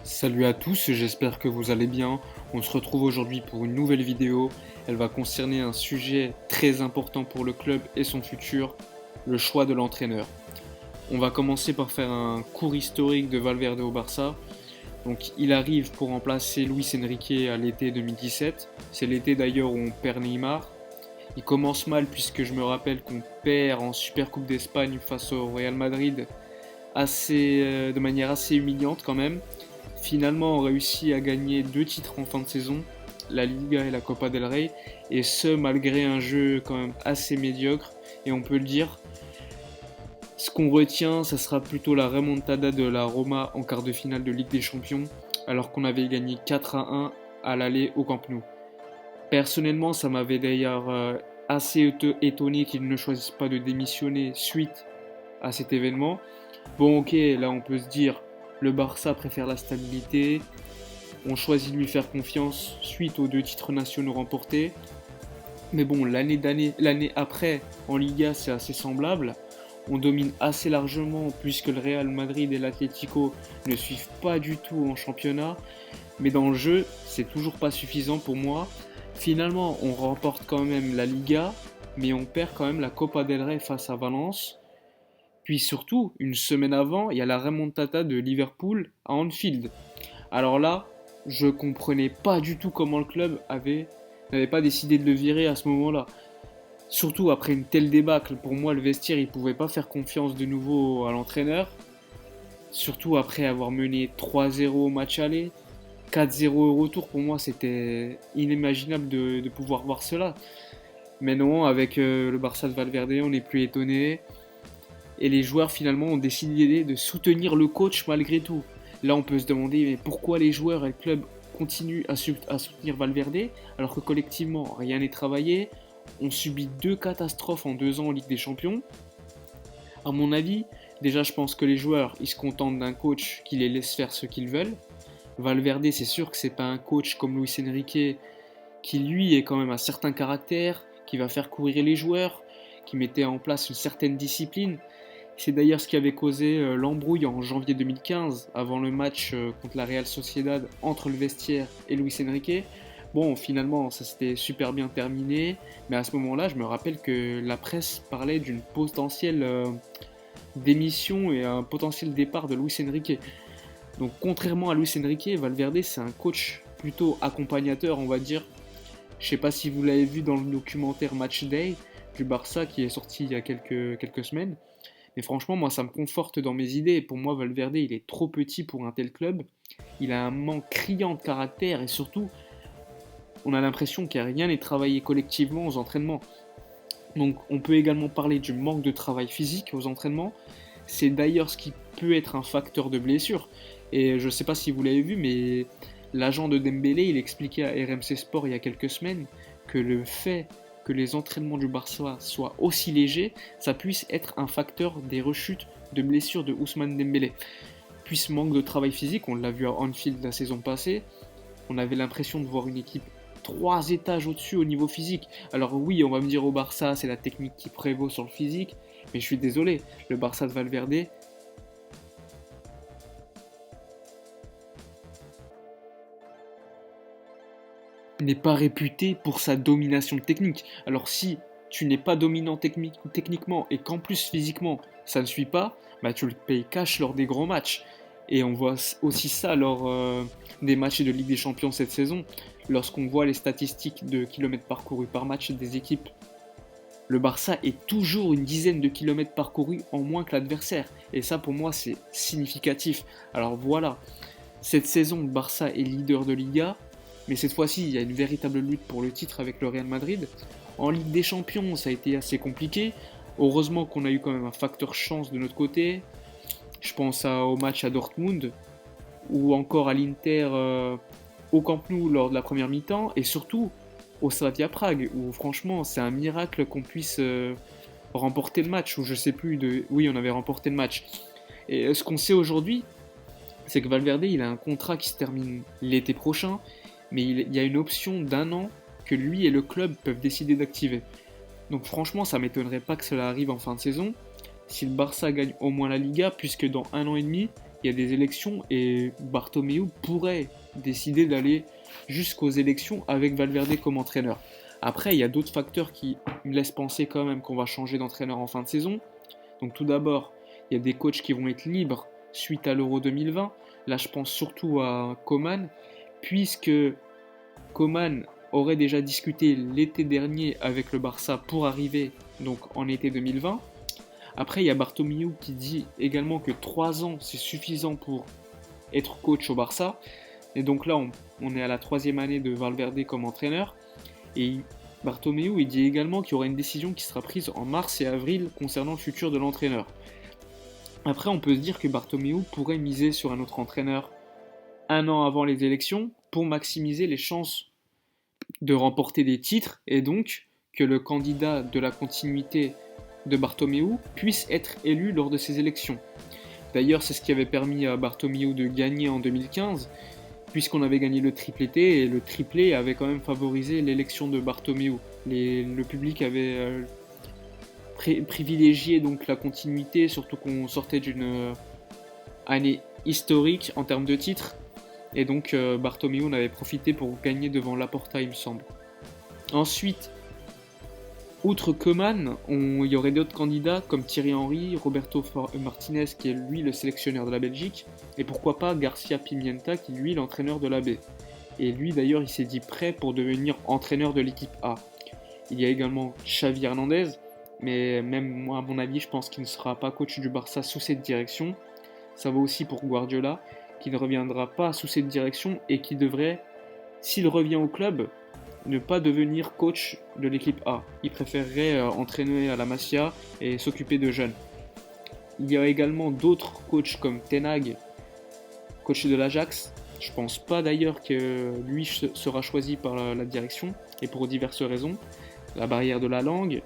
Salut à tous, j'espère que vous allez bien. On se retrouve aujourd'hui pour une nouvelle vidéo. Elle va concerner un sujet très important pour le club et son futur, le choix de l'entraîneur. On va commencer par faire un court historique de Valverde au Barça. Donc il arrive pour remplacer Luis Enrique à l'été 2017. C'est l'été d'ailleurs où on perd Neymar. Il commence mal puisque je me rappelle qu'on perd en Supercoupe d'Espagne face au Real Madrid de manière assez humiliante quand même. Finalement, on réussit à gagner deux titres en fin de saison, la Liga et la Copa del Rey, et ce malgré un jeu quand même assez médiocre. Et on peut le dire, ce qu'on retient, ça sera plutôt la remontada de la Roma en quart de finale de Ligue des Champions, alors qu'on avait gagné 4-1 à l'aller au Camp Nou. Personnellement, ça m'avait d'ailleurs assez étonné qu'il ne choisisse pas de démissionner suite à cet événement. Bon, ok, là on peut se dire, le Barça préfère la stabilité, on choisit de lui faire confiance suite aux deux titres nationaux remportés. Mais bon, l'année après, en Liga, c'est assez semblable. On domine assez largement puisque le Real Madrid et l'Atlético ne suivent pas du tout en championnat. Mais dans le jeu, c'est toujours pas suffisant pour moi. Finalement, on remporte quand même la Liga, mais on perd quand même la Copa del Rey face à Valence. Puis surtout, une semaine avant, il y a la remontada de Liverpool à Anfield. Alors là, je comprenais pas du tout comment le club n'avait pas décidé de le virer à ce moment-là. Surtout après une telle débâcle, pour moi le vestiaire il pouvait pas faire confiance de nouveau à l'entraîneur. Surtout après avoir mené 3-0 au match aller, 4-0 au retour, pour moi c'était inimaginable de pouvoir voir cela. Mais non, avec le Barça de Valverde, on n'est plus étonné. Et les joueurs finalement ont décidé de soutenir le coach malgré tout. Là, on peut se demander mais pourquoi les joueurs et le club continuent à soutenir Valverde alors que collectivement rien n'est travaillé. On subit deux catastrophes en 2 ans en Ligue des Champions. À mon avis, déjà je pense que les joueurs ils se contentent d'un coach qui les laisse faire ce qu'ils veulent. Valverde, c'est sûr que c'est pas un coach comme Luis Enrique qui lui est quand même un certain caractère, qui va faire courir les joueurs, qui mettait en place une certaine discipline. C'est d'ailleurs ce qui avait causé l'embrouille en janvier 2015, avant le match contre la Real Sociedad entre le vestiaire et Luis Enrique. Bon, finalement, ça s'était super bien terminé, mais à ce moment-là, je me rappelle que la presse parlait d'une potentielle démission et un potentiel départ de Luis Enrique. Donc, contrairement à Luis Enrique, Valverde, c'est un coach plutôt accompagnateur, on va dire. Je sais pas si vous l'avez vu dans le documentaire Match Day du Barça qui est sorti il y a quelques semaines. Mais franchement, moi, ça me conforte dans mes idées. Pour moi, Valverde, il est trop petit pour un tel club. Il a un manque criant de caractère et surtout, on a l'impression que rien n'est travaillé collectivement aux entraînements. Donc, on peut également parler du manque de travail physique aux entraînements. C'est d'ailleurs ce qui peut être un facteur de blessure. Et je ne sais pas si vous l'avez vu, mais l'agent de Dembélé, il expliquait à RMC Sport il y a quelques semaines que le fait que les entraînements du Barça soient aussi légers, ça puisse être un facteur des rechutes de blessures de Ousmane Dembélé. Puis ce manque de travail physique, on l'a vu à Anfield la saison passée, on avait l'impression de voir une équipe 3 étages au-dessus au niveau physique. Alors oui, on va me dire au Barça, c'est la technique qui prévaut sur le physique, mais je suis désolé, le Barça de Valverde, n'est pas réputé pour sa domination technique. Alors si tu n'es pas dominant techniquement et qu'en plus physiquement ça ne suit pas, bah tu le payes cash lors des grands matchs. Et on voit aussi ça lors des matchs de Ligue des Champions cette saison. Lorsqu'on voit les statistiques de kilomètres parcourus par match des équipes, le Barça est toujours une dizaine de kilomètres parcourus en moins que l'adversaire. Et ça pour moi c'est significatif. Alors voilà, cette saison le Barça est leader de Liga, mais cette fois-ci, il y a une véritable lutte pour le titre avec le Real Madrid. En Ligue des Champions, ça a été assez compliqué. Heureusement qu'on a eu quand même un facteur chance de notre côté. Je pense au match à Dortmund ou encore à l'Inter au Camp Nou lors de la première mi-temps et surtout au Slavia Prague où franchement c'est un miracle qu'on puisse remporter le match ou je sais plus de oui on avait remporté le match. Et ce qu'on sait aujourd'hui c'est que Valverde il a un contrat qui se termine l'été prochain mais il y a une option d'1 an que lui et le club peuvent décider d'activer. Donc franchement, ça m'étonnerait pas que cela arrive en fin de saison, si le Barça gagne au moins la Liga, puisque dans 1 an et demi, il y a des élections et Bartomeu pourrait décider d'aller jusqu'aux élections avec Valverde comme entraîneur. Après, il y a d'autres facteurs qui me laissent penser quand même qu'on va changer d'entraîneur en fin de saison. Donc tout d'abord, il y a des coachs qui vont être libres suite à l'Euro 2020. Là, je pense surtout à Koeman, puisque Koeman aurait déjà discuté l'été dernier avec le Barça pour arriver donc en été 2020. Après, il y a Bartomeu qui dit également que 3 ans, c'est suffisant pour être coach au Barça. Et donc là, on est à la 3e année de Valverde comme entraîneur. Et Bartomeu, il dit également qu'il y aura une décision qui sera prise en mars et avril concernant le futur de l'entraîneur. Après, on peut se dire que Bartomeu pourrait miser sur un autre entraîneur 1 an avant les élections pour maximiser les chances de remporter des titres et donc que le candidat de la continuité de Bartomeu puisse être élu lors de ces élections. D'ailleurs, c'est ce qui avait permis à Bartomeu de gagner en 2015, puisqu'on avait gagné le triplé et le triplé avait quand même favorisé l'élection de Bartomeu. Le public avait privilégié donc la continuité, surtout qu'on sortait d'une année historique en termes de titres, et donc Bartomeu en avait profité pour gagner devant Laporta, il me semble. Ensuite, outre Koeman, il y aurait d'autres candidats comme Thierry Henry, Roberto Martinez qui est lui le sélectionneur de la Belgique, et pourquoi pas Garcia Pimienta qui lui est l'entraîneur de la B. Et lui d'ailleurs il s'est dit prêt pour devenir entraîneur de l'équipe A. Il y a également Xavi Hernandez, mais même moi à mon avis je pense qu'il ne sera pas coach du Barça sous cette direction. Ça vaut aussi pour Guardiola, qui ne reviendra pas sous cette direction et qui devrait, s'il revient au club, ne pas devenir coach de l'équipe A. Il préférerait entraîner à la Masia et s'occuper de jeunes. Il y a également d'autres coachs comme Ten Hag, coach de l'Ajax. Je pense pas d'ailleurs que lui sera choisi par la direction, et pour diverses raisons. La barrière de la langue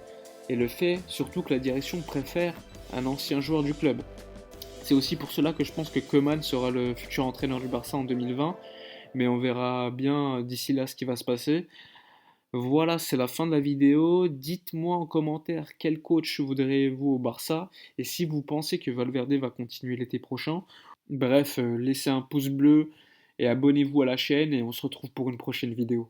et le fait surtout que la direction préfère un ancien joueur du club. C'est aussi pour cela que je pense que Koeman sera le futur entraîneur du Barça en 2020, mais on verra bien d'ici là ce qui va se passer. Voilà, c'est la fin de la vidéo. Dites-moi en commentaire quel coach voudriez-vous au Barça et si vous pensez que Valverde va continuer l'été prochain. Bref, laissez un pouce bleu et abonnez-vous à la chaîne et on se retrouve pour une prochaine vidéo.